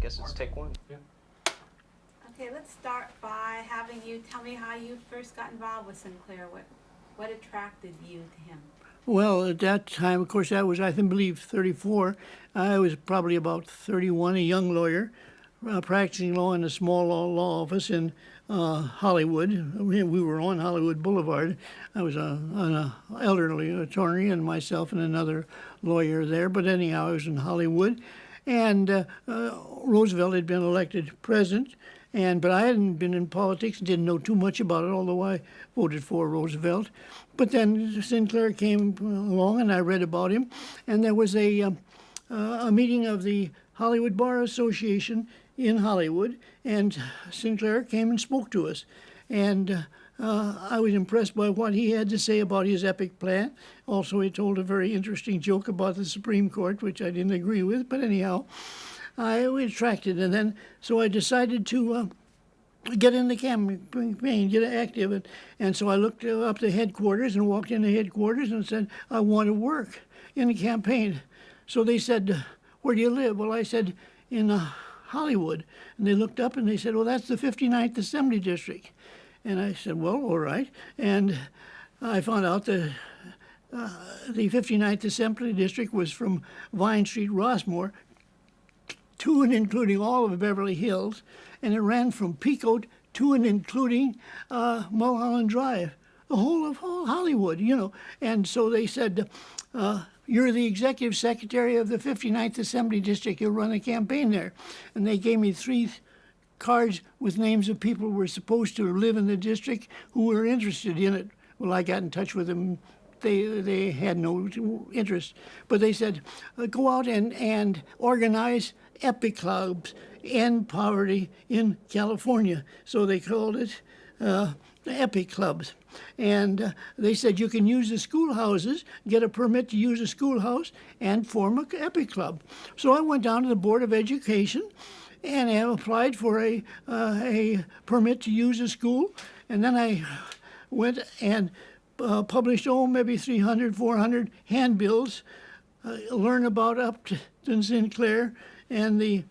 guess it's take one. Yeah. Okay, let's start by having you tell me how you first got involved with Sinclair. What attracted you to him? Well, at that time, of course, I was, I believe, 34. I was probably about 31, a young lawyer, practicing law in a small law office in Hollywood. We were on Hollywood Boulevard. I was an elderly attorney and myself and another lawyer there. But anyhow, I was in Hollywood. And Roosevelt had been elected president. But I hadn't been in politics, didn't know too much about it, although I voted for Roosevelt. But then Sinclair came along, and I read about him. And there was a meeting of the Hollywood Bar Association in Hollywood, and Sinclair came and spoke to us. And I was impressed by what he had to say about his epic plan. Also, he told a very interesting joke about the Supreme Court, which I didn't agree with, but anyhow, I was attracted. And then, so I decided to get in the campaign, get active. And so I looked up the headquarters and walked into headquarters and said, I want to work in the campaign. So they said, where do you live? Well, I said, in Hollywood. And they looked up and they said, well, that's the 59th Assembly District. And I said, well, all right. And I found out that the 59th Assembly District was from Vine Street, Rossmore, to and including all of Beverly Hills, and it ran from Pico to and including Mulholland Drive, the whole of Hollywood, you know. And so they said, you're the executive secretary of the 59th Assembly District. You'll run a campaign there. And they gave me 3 cards with names of people who were supposed to live in the district who were interested in it. Well, I got in touch with them. They had no interest. But they said, go out and organize epic clubs, end poverty in California. So they called it the epic clubs. And they said you can use the schoolhouses, get a permit to use a schoolhouse, and form an epic club. So I went down to the Board of Education and I applied for a permit to use a school. And then I went and published, maybe 300, 400 handbills, learn about Upton Sinclair and his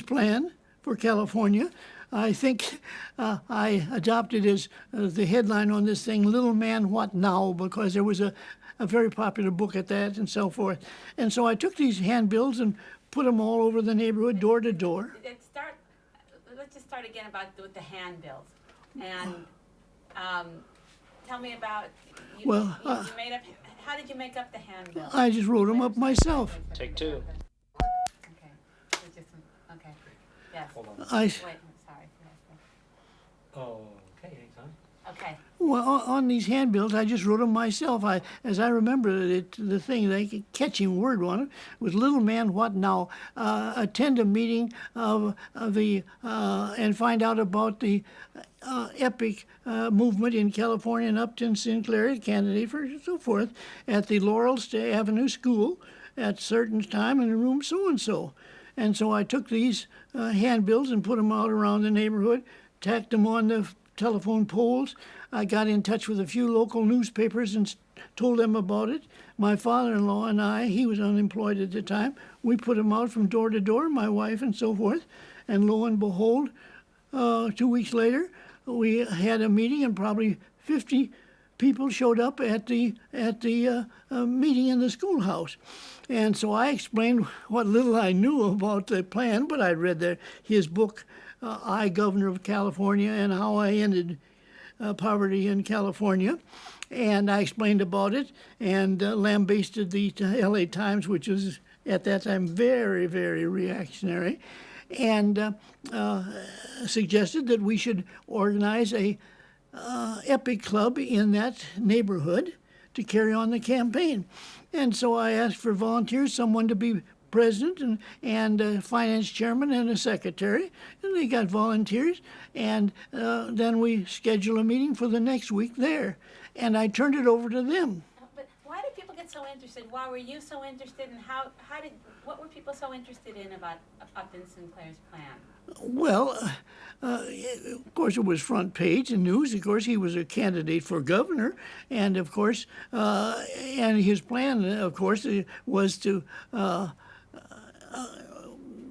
plan for California. I think I adopted as the headline on this thing, Little Man, What Now? Because there was a very popular book at that and so forth. And so I took these handbills and put them all over the neighborhood, door to door. Let's just start again with the handbills. And tell me about, you made up, how did you make up the handbills? I just wrote them up myself. Take two. Okay, yes. Hold on. I, Wait, sorry. Oh, okay, anytime. Okay. Well, on these handbills, I just wrote them myself. As I remember it, the thing, the catching word on it was "Little Man, What Now?" Attend a meeting of the and find out about the epic movement in California and Upton Sinclair, candidate for so forth, at the Laurel Avenue School at certain time in room so and so. And so I took these handbills and put them out around the neighborhood, tacked them on the telephone poles. I got in touch with a few local newspapers and told them about it. My father-in-law and I, he was unemployed at the time, we put them out from door to door, my wife and so forth. And lo and behold, 2 weeks later, we had a meeting and probably 50 people showed up at the meeting in the schoolhouse. And so I explained what little I knew about the plan, but I'd read his book, I, Governor of California, and How I Ended Poverty in California. And I explained about it and lambasted the LA Times, which was at that time very, very reactionary, and suggested that we should organize a epic club in that neighborhood to carry on the campaign. And so I asked for volunteers, someone to be president and a finance chairman and a secretary, and they got volunteers. And then we scheduled a meeting for the next week there, and I turned it over to them. But why did people get so interested? Why were you so interested, and what were people so interested in about Upton Sinclair's plan? Well, of course, it was front page in news. Of course, he was a candidate for governor, and of course, and his plan, of course, was to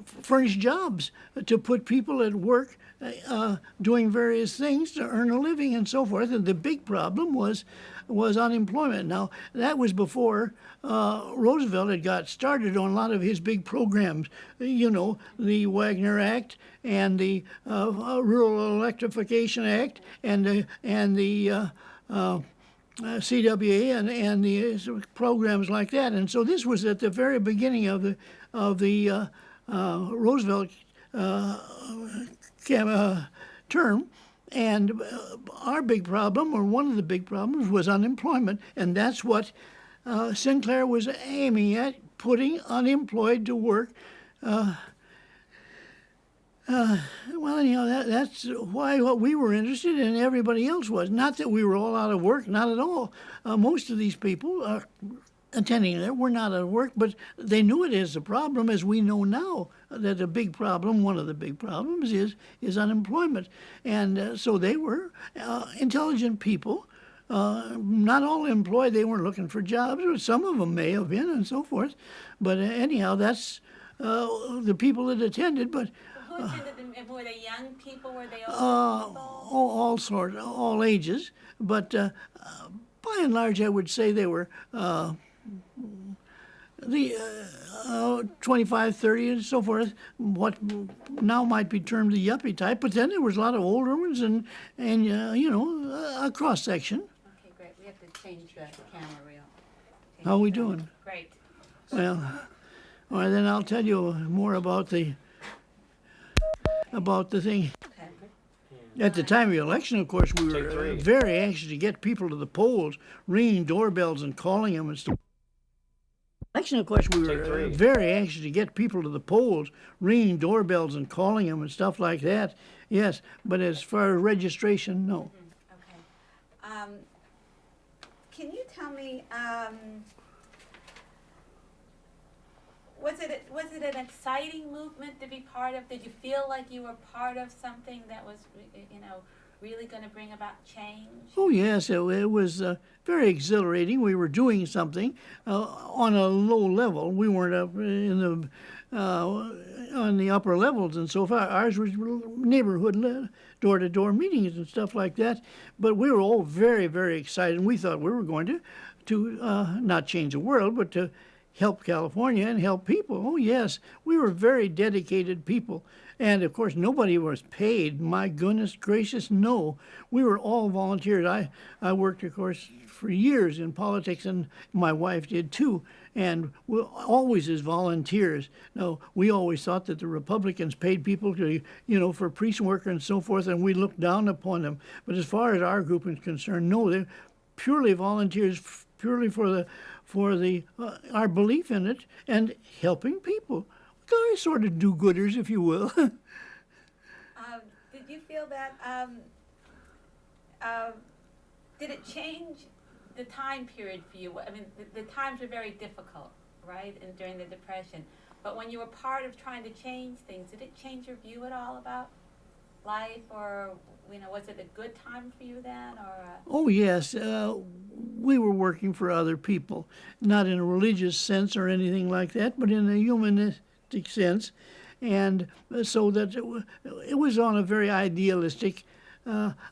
furnish jobs to put people at work doing various things to earn a living and so forth. And the big problem was unemployment. Now, that was before Roosevelt had got started on a lot of his big programs, the Wagner Act and the Rural Electrification Act and the CWA and the programs like that. And so this was at the very beginning of the Roosevelt term. And our big problem, or one of the big problems, was unemployment. And that's what Sinclair was aiming at, putting unemployed to work. Well, anyhow, that's why what we were interested in, everybody else was. Not that we were all out of work, not at all. Most of these people attending there were not out of work, but they knew it as a problem, as we know now, that a big problem, one of the big problems is unemployment. And so they were intelligent people, not all employed. They weren't looking for jobs, or some of them may have been and so forth. But anyhow, that's the people that attended. But who attended them? Were they young people? Were they old people? all sorts, all ages. But by and large, I would say they were the 25, 30, and so forth, what now might be termed the yuppie type. But then there was a lot of older ones and a cross section. Okay, great. We have to change the camera reel. How are we doing? Great. Well, all right, then I'll tell you more about the thing. Okay. At the time of the election, of course, we were very anxious to get people to the polls, ringing doorbells and calling them and stuff. Election, of course, we were very anxious to get people to the polls, ringing doorbells and calling them and stuff like that. Yes, but as far as registration, no. Okay. Can you tell me, was it an exciting movement to be part of? Did you feel like you were part of something that was, really going to bring about change? Oh yes, it was very exhilarating. We were doing something on a low level. We weren't up in on the upper levels and so far. Ours was neighborhood door-to-door meetings and stuff like that. But we were all very, very excited. We thought we were going to not change the world, but to help California and help people. Oh yes, we were very dedicated people. And of course, nobody was paid. My goodness gracious, no. We were all volunteers. I worked, of course, for years in politics, and my wife did too. And we always as volunteers. Now, we always thought that the Republicans paid people to, for precinct work and so forth, and we looked down upon them. But as far as our group is concerned, no, they're purely volunteers, purely for our belief in it and helping people. Sort of do-gooders, if you will. Did you feel that, did it change the time period for you? I mean, the times were very difficult, right, during the Depression. But when you were part of trying to change things, did it change your view at all about life? Or, was it a good time for you then? Oh, yes. We were working for other people, not in a religious sense or anything like that, but in a humanistic sense, and so that it was on a very idealistic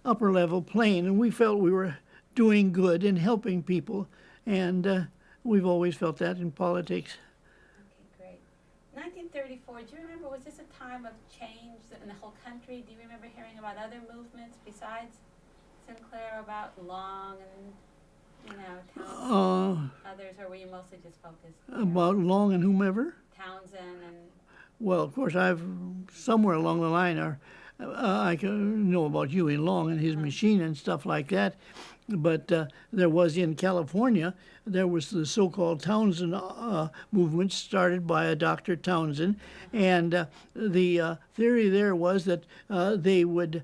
upper level plane, and we felt we were doing good and helping people, and we've always felt that in politics. Okay, great. 1934, do you remember, was this a time of change in the whole country? Do you remember hearing about other movements besides Sinclair, about Long and, Townsend, others, or were you mostly just focused about Long and whomever? Townsend and... Well, of course, I've somewhere along the line, I know about Huey Long and his machine and stuff like that. But there was in California, there was the so-called Townsend movement started by a Dr. Townsend. And the theory there was that they would,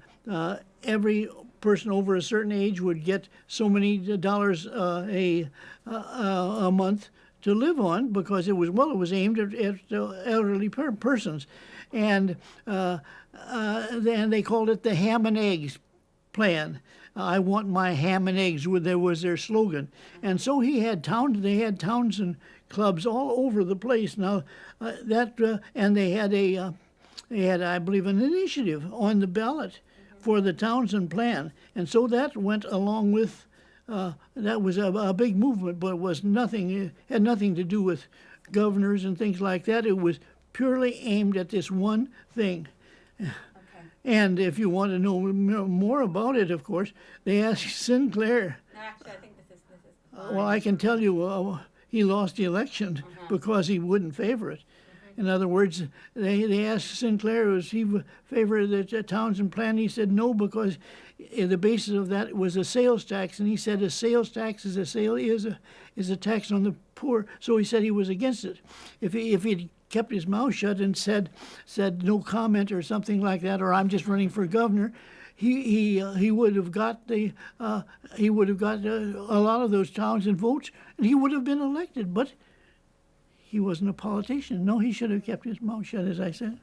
every person over a certain age would get so many dollars a month to live on, because it was aimed at elderly persons, and then they called it the ham and eggs plan. I want my ham and eggs, there was their slogan. And so they had Townsend clubs all over the place. Now, and they had, I believe, an initiative on the ballot for the Townsend Plan. And so that went along with, that was a big movement, but it had nothing to do with governors and things like that. It was purely aimed at this one thing. Okay. And if you want to know more about it, of course, they asked Sinclair. No, actually, I think this is. Well, I can tell you, he lost the election because he wouldn't favor it. In other words, they asked Sinclair, was he favor the Townsend Plan? He said no, because the basis of that was a sales tax, and he said a sales tax is a tax on the poor. So he said he was against it. If he'd kept his mouth shut and said no comment or something like that, or I'm just running for governor, he would have got a lot of those Townsend votes, and he would have been elected. But he wasn't a politician. No, he should have kept his mouth shut, as I said.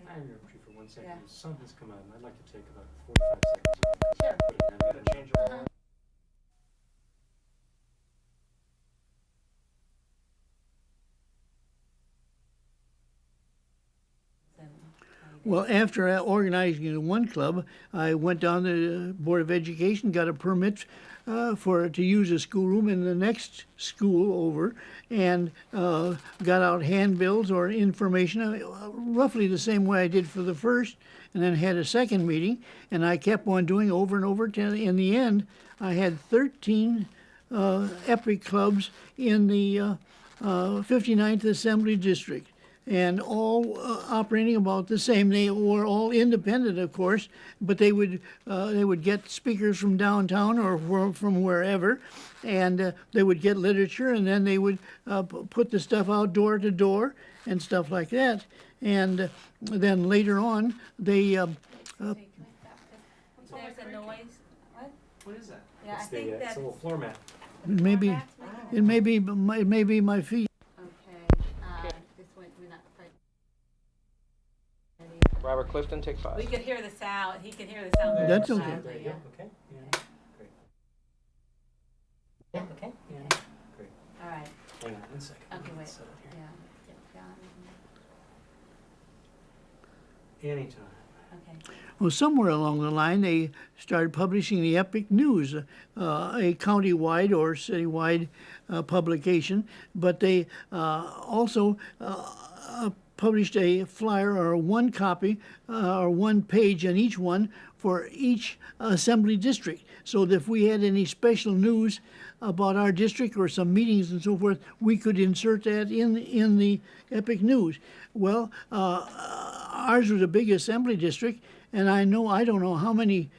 I interrupt you for 1 second. Yeah. The sun has come out, and I'd like to take about 45 seconds. Sure. Put an end to it. Well, after organizing in one club, I went down to the Board of Education, got a permit to use a schoolroom in the next school over, and got out handbills or information, roughly the same way I did for the first, and then had a second meeting, and I kept on doing over and over till in the end I had 13 epic clubs in the 59th Assembly District, and all operating about the same. They were all independent, of course, but they would get speakers from downtown or from wherever, and they would get literature, and then they would put the stuff out door to door and stuff like that. And then later on, they Can I stop this? There's a noise. What? What is that? Yeah, I It's think it's that's. a little floor mat. maybe Formats, it may be my feet. Okay, this went, we're not quite. Robert Clifton, take 5. We could hear the sound, he can hear the sound. very That's okay. loudly, There you yeah. go. Okay. Yeah. Great. Yeah. Okay. Yeah. Great. All right, Hang on 1 second. okay, wait, Let's set it yeah, here. John, Anytime. okay. Well, somewhere along the line, they started publishing the Epic News, a county-wide or city-wide publication, but they also published a flyer or one copy or one page on each one for each assembly district. So that if we had any special news about our district or some meetings and so forth, we could insert that in the Epic News. Well, ours was a big assembly district, and I don't know how many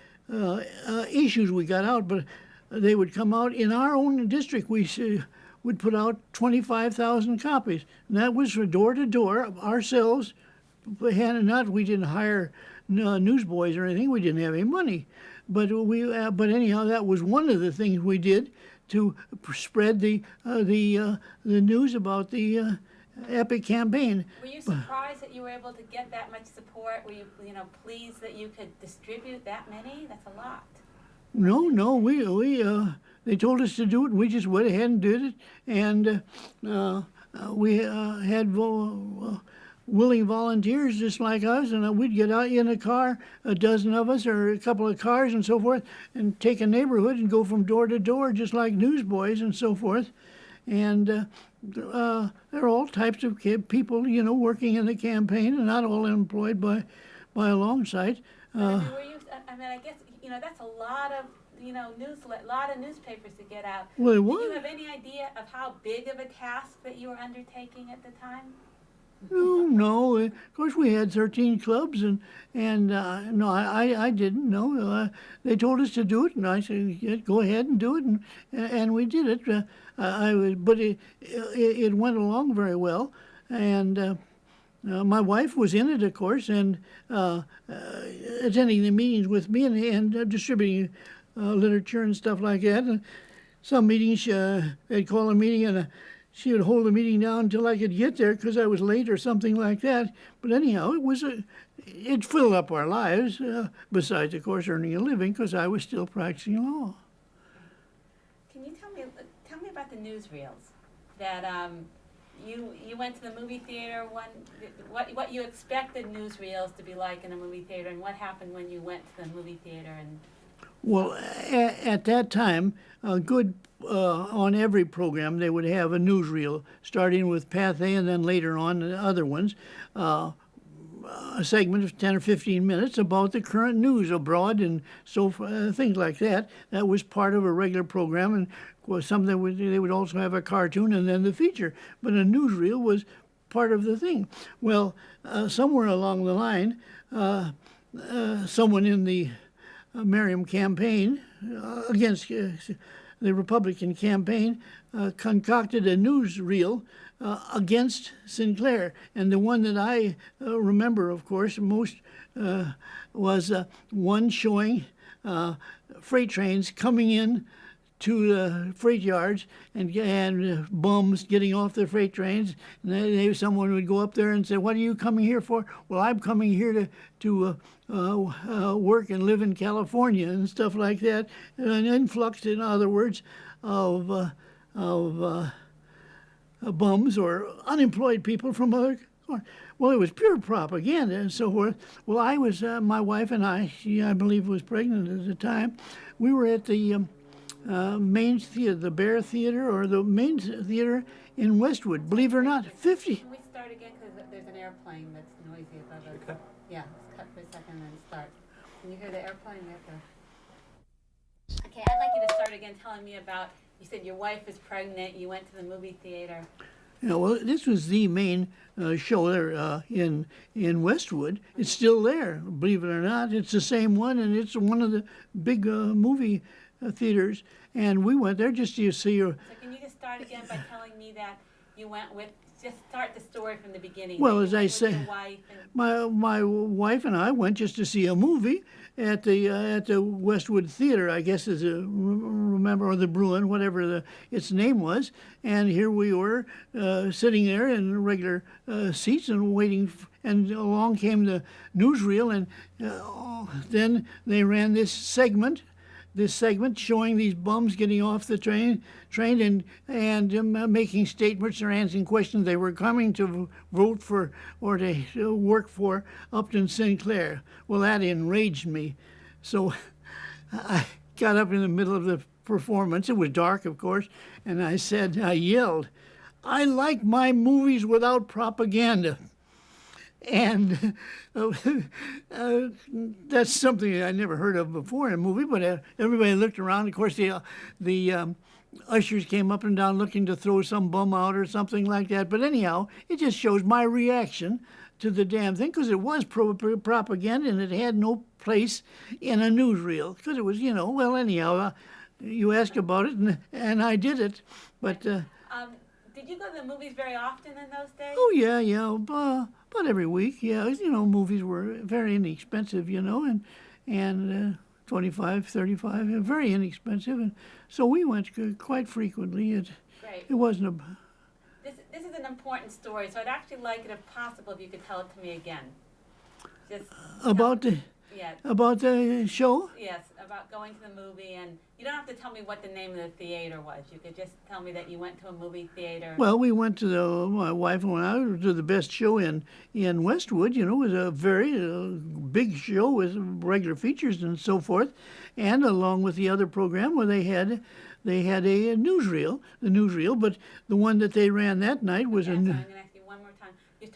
issues we got out, but they would come out in our own district. We would put out 25,000 copies, and that was for door to door ourselves. We didn't hire newsboys or anything. We didn't have any money, but anyhow, that was one of the things we did to spread the news about the Epic campaign. Were you surprised that you were able to get that much support? Were you, pleased that you could distribute that many? That's a lot. No, they told us to do it, and we just went ahead and did it, and we had willing volunteers just like us, and we'd get out in a car, a dozen of us, or a couple of cars and so forth, and take a neighborhood and go from door to door just like newsboys and so forth. And there are all types of people, working in the campaign, and not all employed by a long sight. I guess, that's a lot of, lot of newspapers to get out. Well, it Do was. you have any idea of how big of a task that you were undertaking at the time? No. Of course, we had 13 clubs, and no, I didn't know. They told us to do it, and I said, yeah, go ahead and do it, and we did it. But it went along very well, and my wife was in it, of course, and attending the meetings with me and distributing literature and stuff like that. And some meetings, they'd call a meeting, she would hold the meeting down until I could get there because I was late or something like that. But anyhow, it filled up our lives, besides, of course, earning a living because I was still practicing law. Can you tell me about the newsreels that you went to the movie theater what you expected newsreels to be like in a movie theater, and what happened when you went to the movie theater? And Well, at that time, on every program they would have a newsreel, starting with Pathé and then later on the other ones. A segment of 10 or 15 minutes about the current news abroad and things like that. That was part of a regular program, and was something they would also have a cartoon and then the feature. But a newsreel was part of the thing. Well, somewhere along the line, someone in the Merriam campaign against the Republican campaign concocted a newsreel against Sinclair. And the one that I remember, of course, most was one showing freight trains coming in to the freight yards and bums getting off the freight trains. And someone would go up there and say, "What are you coming here for?" "Well, I'm coming here to work and live in California," and stuff like that. An influx, in other words, of bums or unemployed people from other. Well, it was pure propaganda and so forth. Well, I was, my wife and I, she, I believe, was pregnant at the time. We were at the main theater, the Bear Theater, or the main theater in Westwood. Believe it or not, 50. Can we start again, because there's an airplane that's noisy above us? Okay. Yeah, let's cut for a second and then start. Can you hear the airplane? Okay, I'd like you to start again telling me about, you said your wife is pregnant, you went to the movie theater. Yeah, well, this was the main show there in Westwood. It's still there, believe it or not. It's the same one, and it's one of the big movie theaters. And we went there just to see her. So can you just start again by telling me that you went with, just start the story from the beginning. Well, You as went I with say, your wife and- my wife and I went just to see a movie at the Westwood Theater, I guess is remember, or the Bruin, whatever its name was. And here we were sitting there in regular seats and waiting. And along came the newsreel, and then they ran this segment showing these bums getting off the train and making statements or answering questions. They were coming to vote for or to work for Upton Sinclair. Well, that enraged me. So I got up in the middle of the performance. It was dark, of course, and I yelled, "I like my movies without propaganda." And that's something I never heard of before in a movie, but everybody looked around. Of course, the ushers came up and down looking to throw some bum out or something like that. But anyhow, it just shows my reaction to the damn thing, because it was propaganda and it had no place in a newsreel, because it was, well, anyhow, you asked about it and I did it. But did you go to the movies very often in those days? oh, yeah, about every week, yeah. Movies were very inexpensive, and 25, 35, very inexpensive. And so we went quite frequently. Great. It wasn't a... This is an important story, so I'd actually like it, if possible, if you could tell it to me again. Just About the... Yes. About the show? Yes, about going to the movie, and you don't have to tell me what the name of the theater was. You could just tell me that you went to a movie theater. Well, we went to my wife and I to the best show in Westwood. It was a very big show with regular features and so forth, and along with the other program where they had a newsreel, but the one that they ran that night was Okay, so I'm going to ask you one more time. You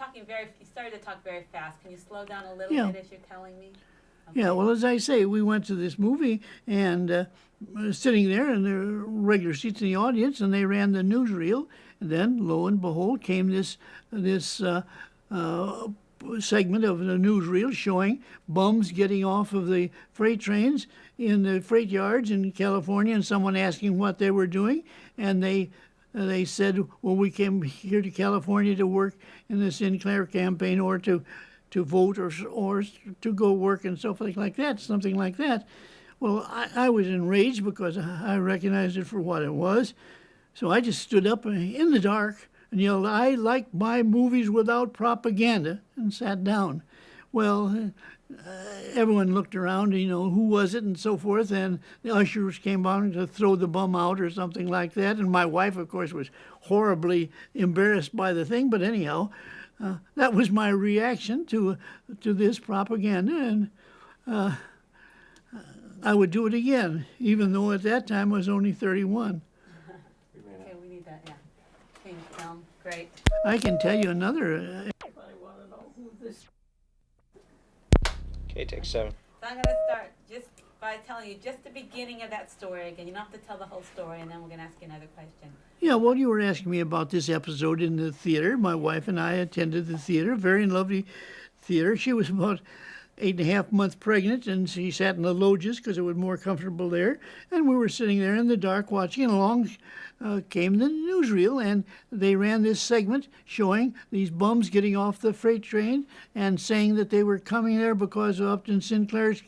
started to talk very fast. Can you slow down a little bit as you're telling me? Okay. Yeah, well, as I say, we went to this movie and sitting there in the regular seats in the audience, and they ran the newsreel, and then, lo and behold, came this segment of the newsreel showing bums getting off of the freight trains in the freight yards in California, and someone asking what they were doing, and they said, well, we came here to California to work in the Sinclair campaign, or to vote or to go work and something like that. Well, I was enraged because I recognized it for what it was. So I just stood up in the dark and yelled, "I like my movies without propaganda," and sat down. Well, everyone looked around, who was it and so forth, and the ushers came on to throw the bum out or something like that. And my wife, of course, was horribly embarrassed by the thing, but anyhow, that was my reaction to this propaganda, and I would do it again, even though at that time I was only 31. Okay, we need that, yeah. Thanks, Tom. Great. I can tell you another. Okay, take 7. So I'm going to start just by telling you just the beginning of that story again. You don't have to tell the whole story, and then we're going to ask you another question. Yeah, well, you were asking me about this episode in the theater. My wife and I attended the theater, very lovely theater. She was about 8.5 months pregnant, and she sat in the loges because it was more comfortable there. And we were sitting there in the dark watching, and along came the newsreel, and they ran this segment showing these bums getting off the freight train and saying that they were coming there because of Upton Sinclair's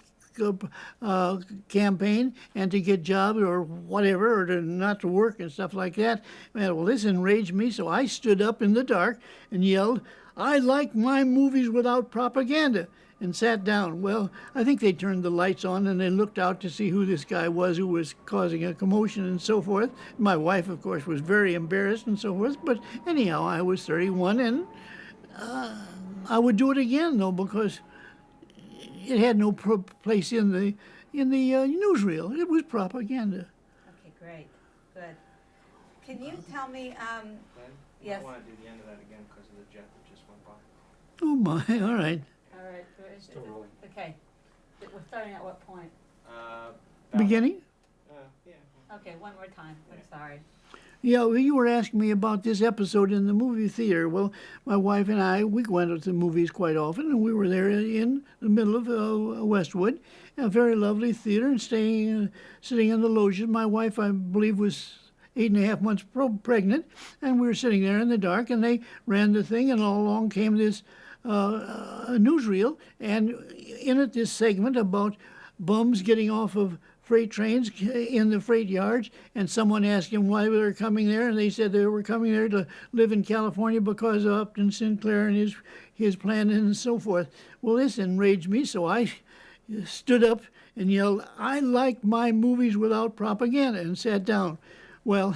campaign and to get jobs or whatever, or to not to work and stuff like that. Well, this enraged me, so I stood up in the dark and yelled, "I like my movies without propaganda," and sat down. Well, I think they turned the lights on and they looked out to see who this guy was who was causing a commotion and so forth. My wife, of course, was very embarrassed and so forth, but anyhow, I was 31, and I would do it again, though, because it had no place in the newsreel. It was propaganda. Okay, great. Good. Can you tell me, Glenn, yes. I want to do the end of that again because of the jet that just went by. Oh, my. All right. All right. Still rolling. Okay. We're starting at what point? Beginning? Yeah. Okay, one more time. I'm sorry. Yeah, well, you were asking me about this episode in the movie theater. Well, my wife and I, we went to the movies quite often, and we were there in the middle of Westwood, a very lovely theater, and sitting in the loges. My wife, I believe, was 8.5 months pregnant, and we were sitting there in the dark, and they ran the thing, and all along came this newsreel, and in it this segment about bums getting off of freight trains in the freight yards, and someone asked him why they were coming there, and they said they were coming there to live in California because of Upton Sinclair and his plan and so forth. Well, this enraged me, so I stood up and yelled, "I like my movies without propaganda," and sat down. Well,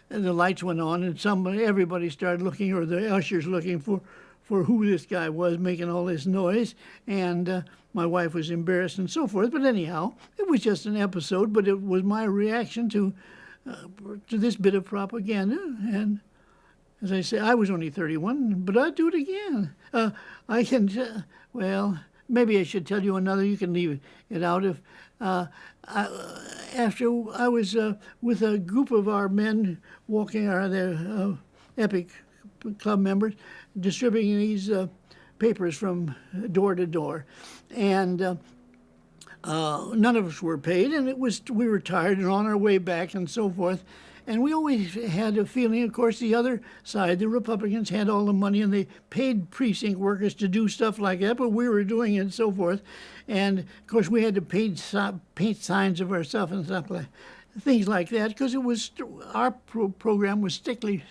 the lights went on, and everybody started looking, or the ushers looking for who this guy was making all this noise, and my wife was embarrassed and so forth. But anyhow, it was just an episode, but it was my reaction to this bit of propaganda. And as I say, I was only 31, but I'd do it again. I can, well, maybe I should tell you another. You can leave it out. If after I was with a group of our men walking, the Epic Club members, distributing these papers from door to door, and none of us were paid, and we were tired and on our way back and so forth. And we always had a feeling, of course, the other side, the Republicans, had all the money and they paid precinct workers to do stuff like that, but we were doing it and so forth. And of course, we had to paint signs of ourselves and stuff like things like that, because it was our program was strictly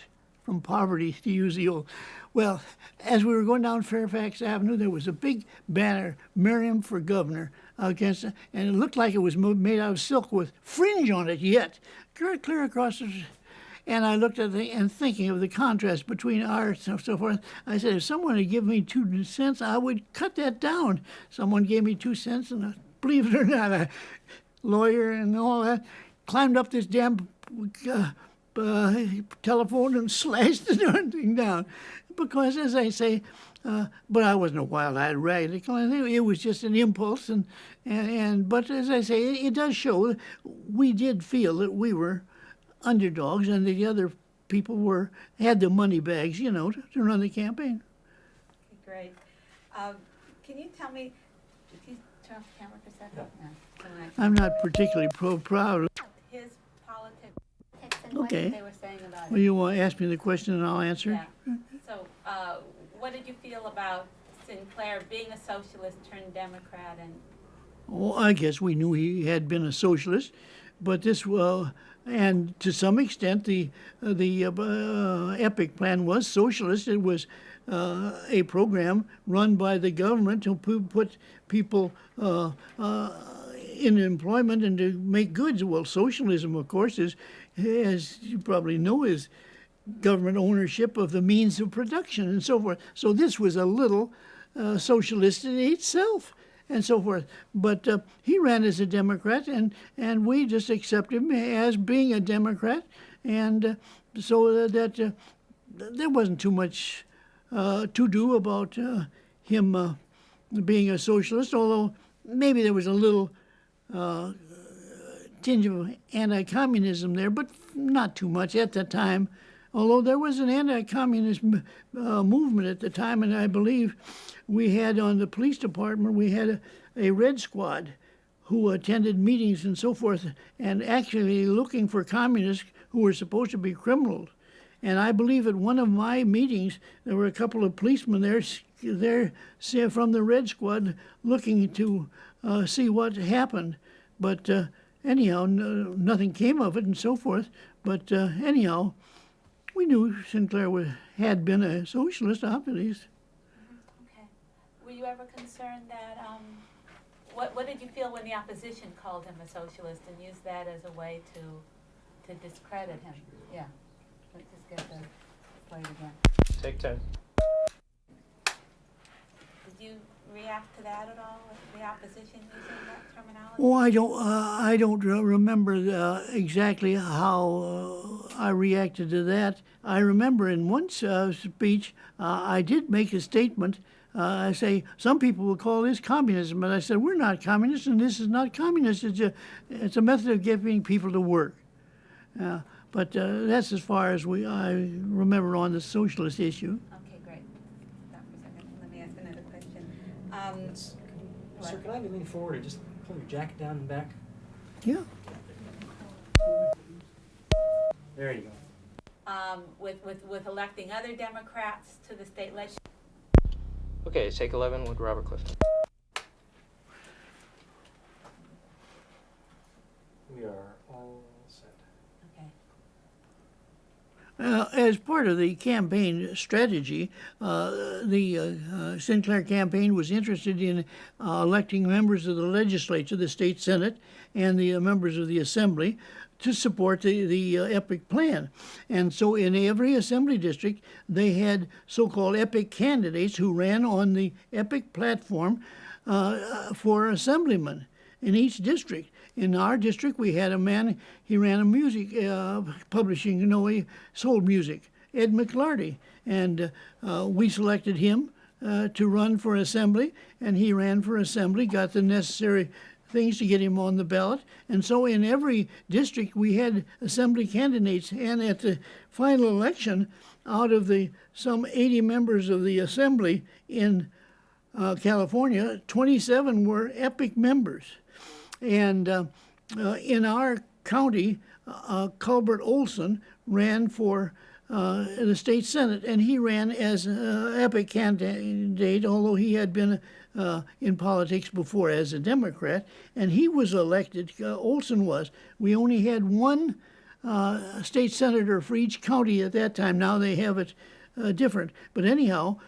from poverty, to use the old. Well, as we were going down Fairfax Avenue, there was a big banner, "Miriam for Governor," against, and it looked like it was made out of silk with fringe on it yet, clear across the. And I looked at and thinking of the contrast between ours and so forth, I said, if someone had given me 2 cents, I would cut that down. Someone gave me 2 cents, and believe it or not, a lawyer and all that, climbed up this damn telephone and slashed the darn thing down. Because, as I say, but I wasn't a wild-eyed radical. It was just an impulse, but as I say, it does show we did feel that we were underdogs, and the other people had the money bags, to run the campaign. Okay, great. Can you tell me? If you turn off the camera for a second. No. I'm not particularly proud. His politics. Okay. What they were saying about Well, it. you want to ask me the question and I'll answer? Yeah. So, what did you feel about Sinclair being a socialist turned Democrat? And Well, I guess we knew he had been a socialist but this and to some extent the EPIC plan was socialist. It was a program run by the government to put people in employment and to make goods. Well, socialism, of course, is, as you probably know, is government ownership of the means of production and so forth. So this was a little socialist in itself and so forth. But he ran as a Democrat, and we just accepted him as being a Democrat. And so that there wasn't too much to do about him being a socialist, although maybe there was a little tinge of anti-communism there, but not too much at the time. Although there was an anti-communist movement at the time, and I believe we had on the police department, we had a Red Squad who attended meetings and so forth, and actually looking for communists who were supposed to be criminals. And I believe at one of my meetings, there were a couple of policemen there from the Red Squad looking to see what happened. But anyhow, nothing came of it and so forth. But anyhow, we knew Sinclair had been a socialist, obviously. Okay. Were you ever concerned that, what did you feel when the opposition called him a socialist and used that as a way to discredit him? Yeah. Let's just get the slide again. Take 10. Did you react to that at all, with the opposition using that terminology? Oh, I don't remember exactly how I reacted to that. I remember in one speech, I did make a statement. I say, some people will call this communism, but I said, we're not communists, and this is not communist. It's a method of getting people to work. But that's as far as I remember on the socialist issue. Okay, great. Stop for a second. Let me ask another question. Sir, can I have you lean forward and just pull your jacket down and back? Yeah. There you go. With electing other Democrats to the state legislature. Okay, take 11 with Robert Clifton. We are all set. Okay. As part of the campaign strategy, the Sinclair campaign was interested in electing members of the legislature, the state senate, and the members of the assembly to support the EPIC plan. And so in every assembly district, they had so-called EPIC candidates who ran on the EPIC platform for assemblyman in each district. In our district, we had a man, he ran a music publishing, he sold music, Ed McLarty. And we selected him to run for assembly, and he ran for assembly, got the necessary things to get him on the ballot. And so in every district, we had assembly candidates. And at the final election, out of some 80 members of the assembly in California, 27 were EPIC members. And in our county, Culbert Olson ran for the state senate, and he ran as an EPIC candidate, although he had been in politics before as a Democrat, and he was elected. Olson was. We only had one state senator for each county at that time. Now they have it different. But anyhow,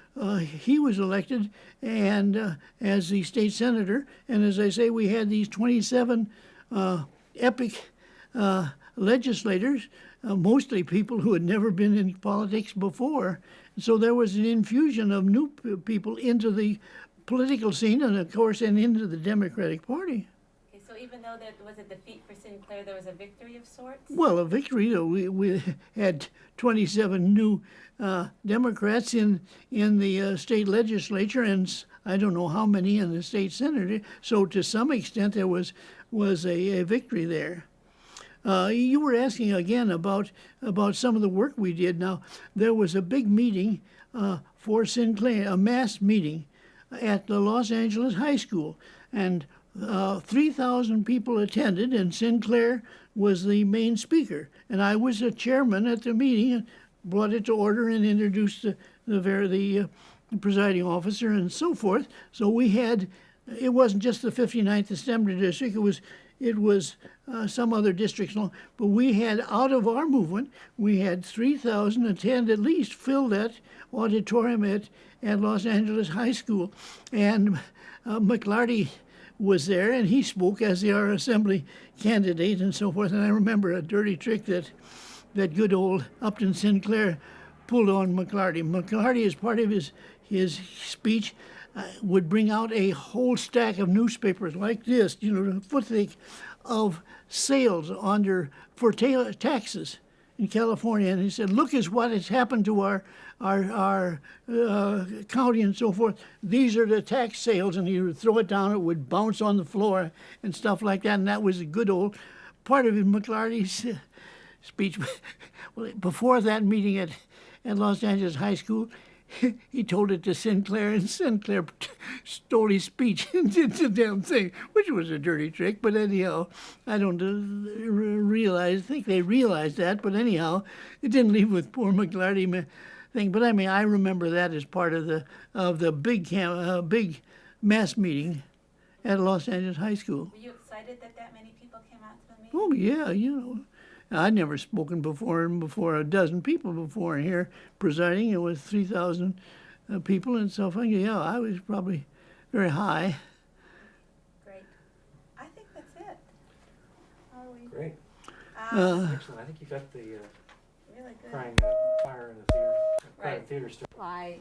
he was elected and as the state senator. And as I say, we had these 27 EPIC legislators, mostly people who had never been in politics before. So there was an infusion of new people into the political scene and, of course, and into the Democratic Party. Okay, so even though there was a defeat for Sinclair, there was a victory of sorts? Well, a victory. We had 27 new Democrats in the state legislature, and I don't know how many in the state senate. So to some extent, there was a victory there. You were asking again about some of the work we did. Now, there was a big meeting for Sinclair, a mass meeting at the Los Angeles High School, and 3,000 people attended, and Sinclair was the main speaker. And I was a chairman at the meeting and brought it to order and introduced the presiding officer and so forth. So we had, it wasn't just the 59th Assembly District, it was some other districts long. But we had, out of our movement, we had 3,000 attend at least, fill that auditorium at Los Angeles High School. And McLarty was there, and he spoke as our assembly candidate and so forth. And I remember a dirty trick that good old Upton Sinclair pulled on McLarty. McLarty, as part of his speech, would bring out a whole stack of newspapers like this, a foot thick, of sales for taxes in California. And he said, look at what has happened to our county and so forth. These are the tax sales. And he would throw it down, it would bounce on the floor and stuff like that. And that was a good old part of McLarty's speech. Well, before that meeting at Los Angeles High School, he told it to Sinclair, and Sinclair stole his speech and did the damn thing, which was a dirty trick. But anyhow, I don't think they realized that. But anyhow, it didn't leave with poor McLarty thing. But I mean, I remember that as part of the big mass meeting at Los Angeles High School. Were you excited that many people came out to the meeting? Oh yeah, I'd never spoken before a dozen people before, and here presiding, it was 3,000 people and stuff. Yeah, I was probably very high. Great. I think that's it. Are we? Great. Excellent. I think you got the Really good. crying fire in the theater, crying Right. theater story. I